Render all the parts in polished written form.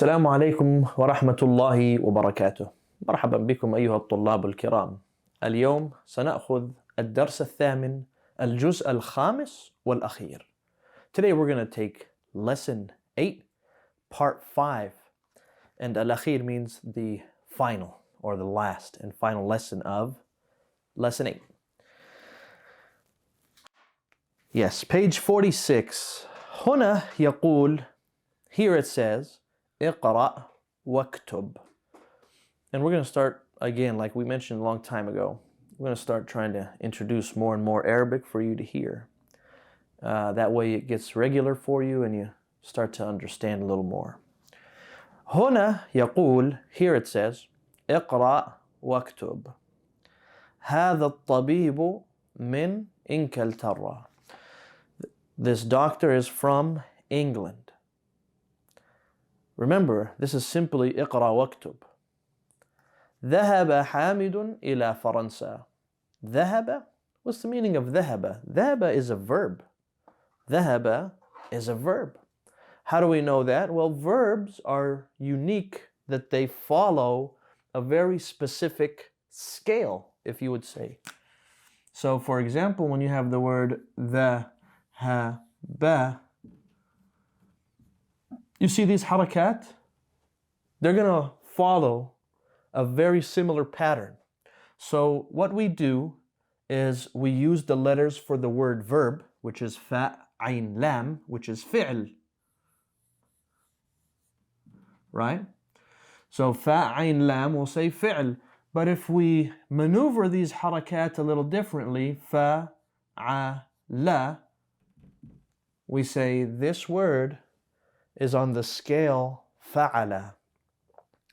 السلام عليكم ورحمة الله وبركاته. مرحبا بكم أيها الطلاب الكرام. اليوم سنأخذ الدرس الثامن الجزء الخامس والأخير. Today we're going to take lesson 8 part 5, and al-akhir means the final or the last and final lesson of lesson 8. Yes, page 46. هنا يقول, here it says اقرأ واكتب. And we're going to start again, like we mentioned a long time ago. We're going to start trying to introduce more and more Arabic for you to hear. That way it gets regular for you and you start to understand a little more. هنا يقول, here it says اقرأ واكتب. هذا الطبيب من إنجلترا. This doctor is from England. Remember, this is simply اقرأ واكتب. ذهب حامد إلى فرنسا. ذهب? What's the meaning of ذهب? ذهب is a verb. ذهب is a verb. How do we know that? Well, verbs are unique that they follow a very specific scale, if you would say. So, for example, when you have the word ذهب, you see these harakat? They're going to follow a very similar pattern. So what we do is we use the letters for the word verb, which is fa, ayn, lam, which is fi'l. Right? So fa, ayn, lam will say fi'l. But if we maneuver these harakat a little differently, fa, a, la, we say this word is on the scale fa'ala.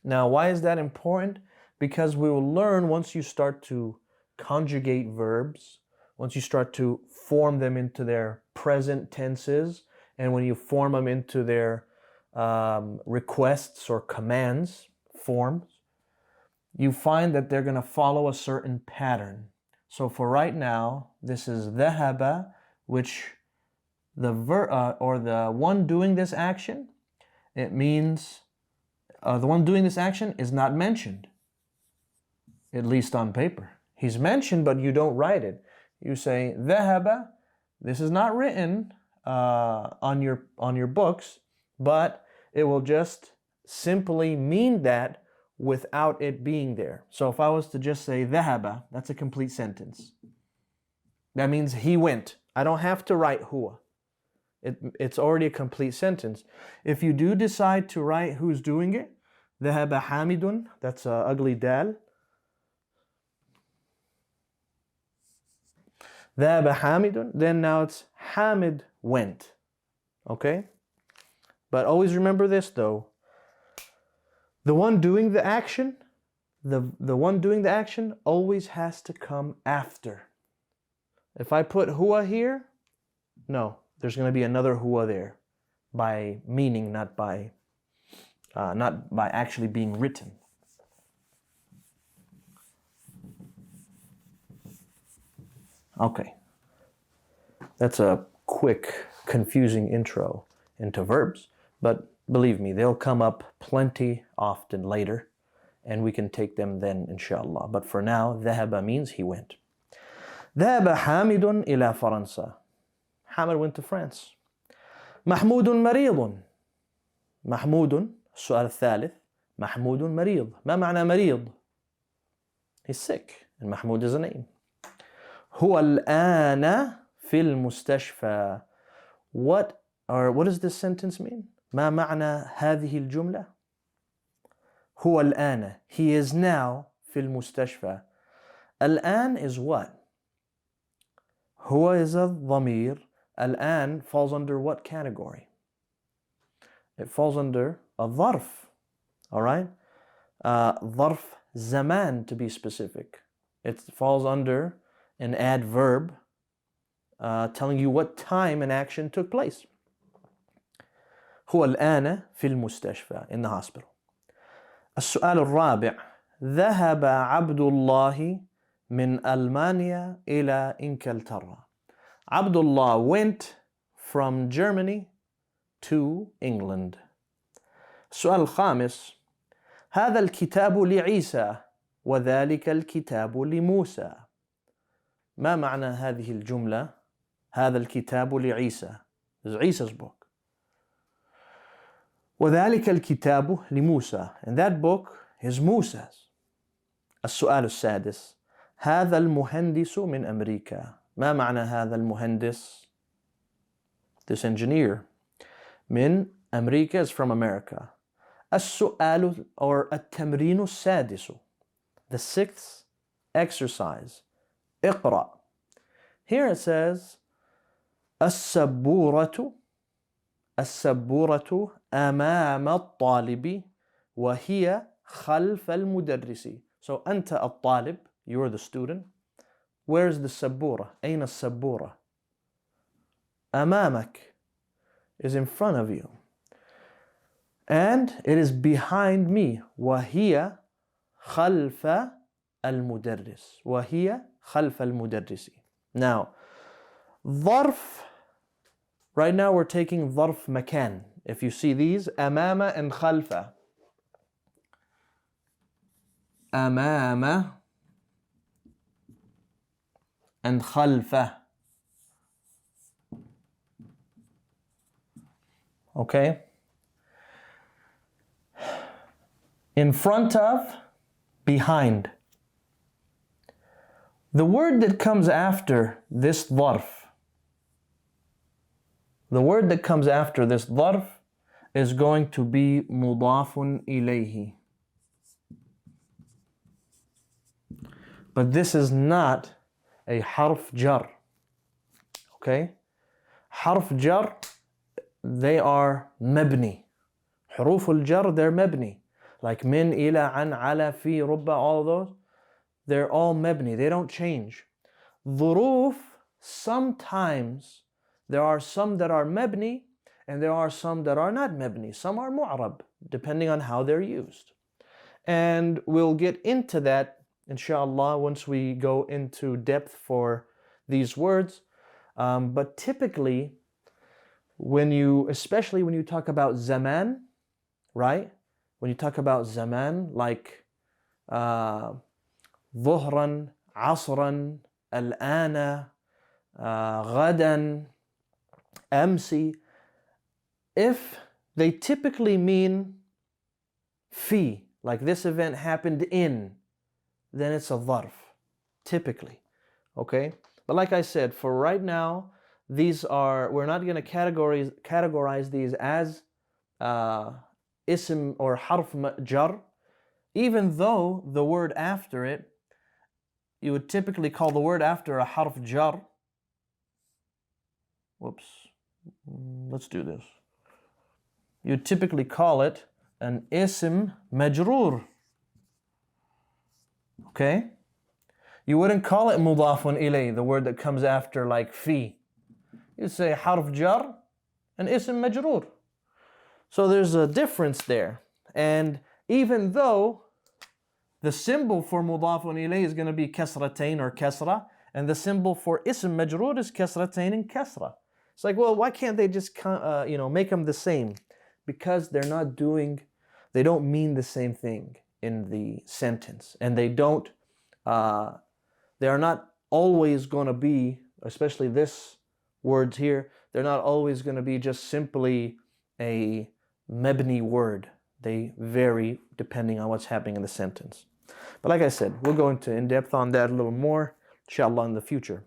Now, why is that important? Because we will learn once you start to conjugate verbs, once you start to form them into their present tenses, and when you form them into their requests or commands forms, you find that they're going to follow a certain pattern. So for right now, this is ذهب, which the one doing this action, it means the one doing this action is not mentioned, at least on paper. He's mentioned, but you don't write it. You say ذهب. This is not written on your books, but it will just simply mean that without it being there. So if I was to just say ذهب, that's a complete sentence. That means he went. I don't have to write huwa. It's already a complete sentence. If you do decide to write who's doing it, ذهب حامد, that's a ugly dal. ذهب حامد, then now it's Hamid went. Okay? But always remember this though. The one doing the action, the one doing the action always has to come after. If I put huwa here, no. There's going to be another huwa there, by meaning, not by actually being written. Okay, that's a quick, confusing intro into verbs, but believe me, they'll come up plenty often later, and we can take them then, inshallah. But for now, ذهب means he went. ذهب حامد إلى فرنسا. Hamid went to France. محمود مريض. محمود, السؤال الثالث. محمود مريض. ما معنى مريض? He's sick. And Mahmoud is a name. هو الآن في المستشفى. What does this sentence mean? ما معنى هذه الجملة? هو الآن. He is now في المستشفى. الآن is what? هو is a ضمير. Al-an falls under what category? It falls under a ظرف. All right? ظرف zaman, to be specific. It falls under an adverb telling you what time an action took place. هو الآن في المستشفى, in the hospital. السؤال الرابع. ذهب عبد الله من ألمانيا إلى إنجلترا. Abdullah went from Germany to England. السؤال الخامس: هذا الكتاب لعيسى وذلك الكتاب لموسى. ما معنى هذه الجملة؟ هذا الكتاب لعيسى. This is Isa's book. وذلك الكتاب لموسى. And that book is Musa's. السؤال السادس: هذا المهندس من أمريكا. ما معنى هذا المهندس؟ This engineer. من أمريكا is from America. السؤال or التمرين السادس. The sixth exercise. اقرأ. Here it says السبورة أمام الطالب وهي خلف المدرس. So أنت الطالب, you're the student. Where's the سبورة? أين السبورة? أمامك is in front of you. And it is behind me. وهي خلف المدرس. وهي خلف المدرس. Now, ظرف, right now we're taking ظرف مكان. If you see these, أمام and خلف. أمام and خلف. Okay? In front of, behind. The word that comes after this ظرف, the word that comes after this ظرف is going to be مضاف إليه. But this is not a حرف جر. Okay? حرف جر, they are مبني. حروف الجر, they're مبني. Like من, إلى, عن, على, في, رب, all of those, they're all مبني. They don't change. ظروف, sometimes there are some that are مبني and there are some that are not مبني. Some are معرب, depending on how they're used. And we'll get into that, inshallah, once we go into depth for these words. But typically, especially when you talk about zaman, right? When you talk about zaman, like ظهرا, عصرا, الآن, غدا, أمسي, if they typically mean في, like this event happened in, then it's a ظرف, typically. Okay? But like I said, for right now, we're not going to categorize these as ism or harf jar, even though the word after it, you would typically call the word after a harf jar. Whoops. Let's do this. You typically call it an ism majroor. Okay? You wouldn't call it mudafun ilay, the word that comes after like fi. You'd say harf jar and ism majroor. So there's a difference there. And even though the symbol for mudafun ilay is going to be kasratain or kasra, and the symbol for ism majroor is kasratain and kasra. It's like, well, why can't they just make them the same? Because they don't mean the same thing in the sentence. And they are not always going to be, especially this words here, they're not always going to be just simply a mabni word. They vary depending on what's happening in the sentence. But like I said, we'll go into in-depth on that a little more, inshallah, in the future.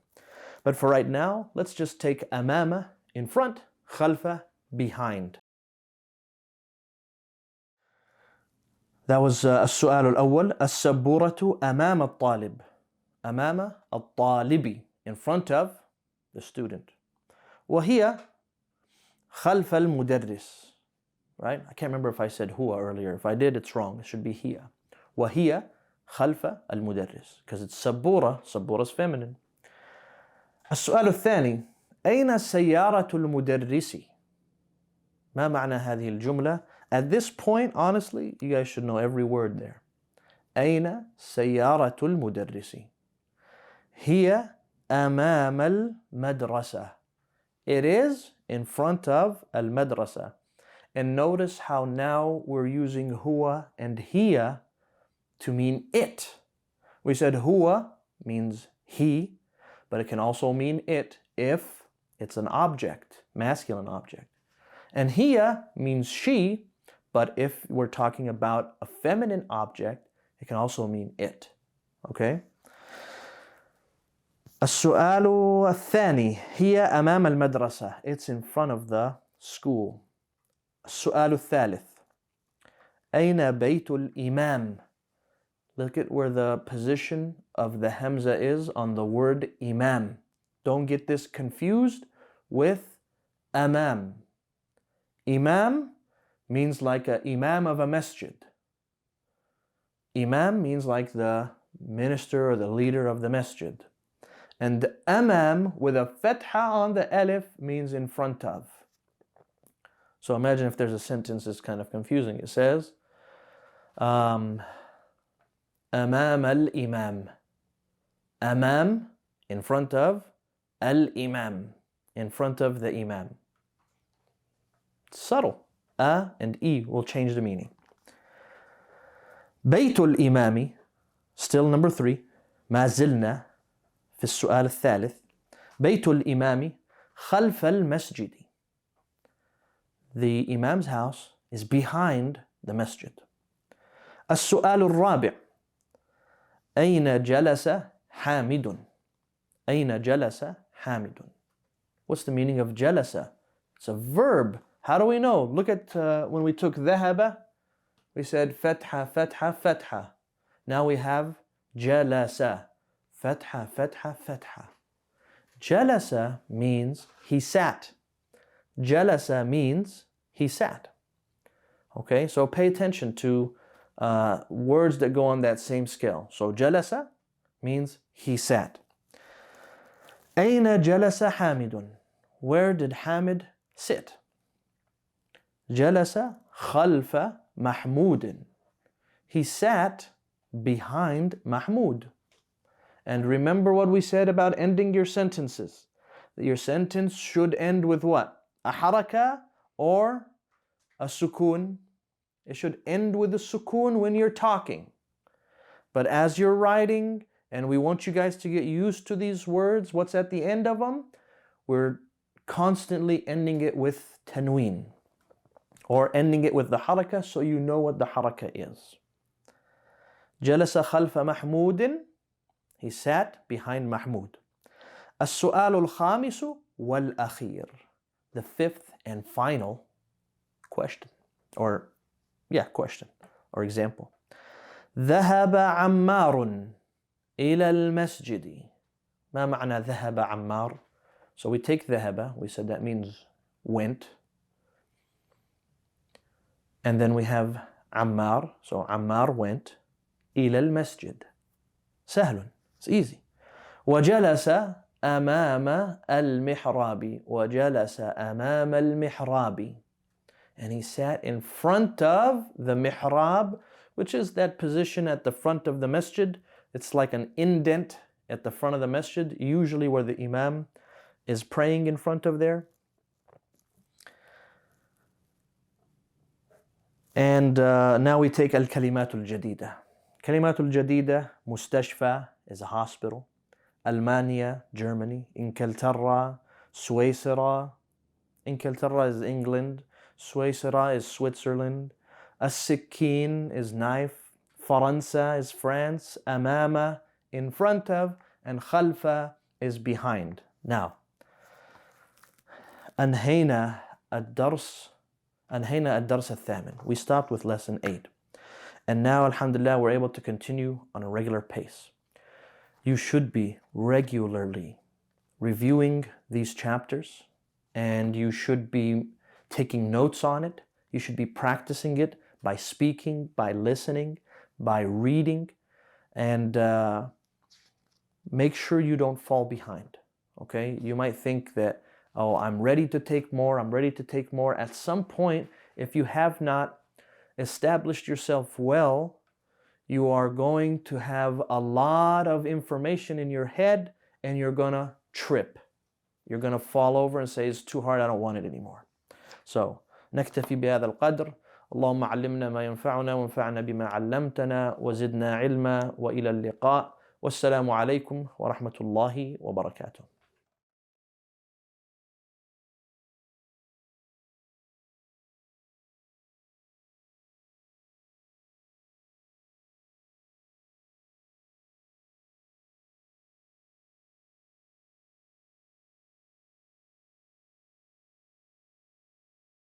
But for right now, let's just take amama, in front, khalfa, behind. That was السؤال الأول. السبورة أمام الطالب. أمام الطالب, in front of the student. وهي خلف المدرس. Right? I can't remember if I said huwa earlier. If I did, it's wrong. It should be hiya. وهي خلف المدرس. Because it's sabura. Sabura is feminine. السؤال الثاني. أين سيارة المدرس؟ ما معنى هذه الجملة؟ At this point, honestly, you guys should know every word there. أين سيارة المدرس؟ هي أمام المدرسة. It is in front of المدرسة. And notice how now we're using huwa and hiya to mean it. We said huwa means he, but it can also mean it if it's an object, masculine object. And hiya means she, but if we're talking about a feminine object, it can also mean it. Okay? السؤال الثاني هي أمام المدرسة. It's in front of the school. السؤال الثالث أين بيت الإمام? Look at where the position of the hamza is on the word imam. Don't get this confused with amam. Imam means like an imam of a masjid. Imam means like the minister or the leader of the masjid. And amam with a fatha on the alif means in front of. So imagine if there's a sentence that's kind of confusing. It says, Amam al-imam. Amam, in front of, al-imam, in front of the imam. Subtle. A and E will change the meaning. بيت الإمام, still number 3, ما زلنا في السؤال الثالث. بيت الإمام خلف المسجد. The Imam's house is behind the masjid. السؤال الرابع أين جلس حامد? أين جلس حامد? What's the meaning of جلس? It's a verb. How do we know? Look at when we took ذهب, we said فتحة فتحة فتحة. Now we have جلس. فتحة فتحة فتحة. جلس means he sat. Jalasa means he sat. Okay, so pay attention to words that go on that same scale. So jalasa means he sat. أين جلس حامد? Where did Hamid sit? جلس خلف محمود. He sat behind Mahmud. And remember what we said about ending your sentences. That your sentence should end with what? A haraka or a sukun. It should end with a sukun when you're talking. But as you're writing, and we want you guys to get used to these words, what's at the end of them? We're constantly ending it with tanween. Or ending it with the haraka so you know what the haraka is. جلس خلف محمود. He sat behind Mahmud. السؤال الخامس والأخير. The fifth and final question. Question or example. ذهب عمار إلى المسجد. ما معنى ذهب عمار? So we take ذهب, we said that means went. And then we have عمار, so عمار went. إلى المسجد. سهل, it's easy. وجلس أمام المحراب. وجلس أمام المحراب. And he sat in front of the mihrab, which is that position at the front of the masjid. It's like an indent at the front of the masjid, usually where the imam is praying in front of there. And now we take al-kalimat al-jadida. Kalimat al-jadida, mustashfa is a hospital. Almania, Germany. Inglaterra, Suécia. Inglaterra is England. Suécia is Switzerland. As-sikin is knife. Faransa is France. Amama, in front of. And khalfa is behind. Now, أنهينا الدرس الثامن. We stopped with lesson 8. And now, alhamdulillah, we're able to continue on a regular pace. You should be regularly reviewing these chapters, and you should be taking notes on it. You should be practicing it by speaking, by listening, by reading, and make sure you don't fall behind. Okay? You might think that, oh, I'm ready to take more. At some point, if you have not established yourself well, you are going to have a lot of information in your head and you're going to trip. You're going to fall over and say, it's too hard, I don't want it anymore. So نكتفي بهذا القدر. اللهم علمنا ما ينفعنا وانفعنا بما علمتنا وزدنا علما، وإلى اللقاء، والسلام عليكم ورحمة الله وبركاته.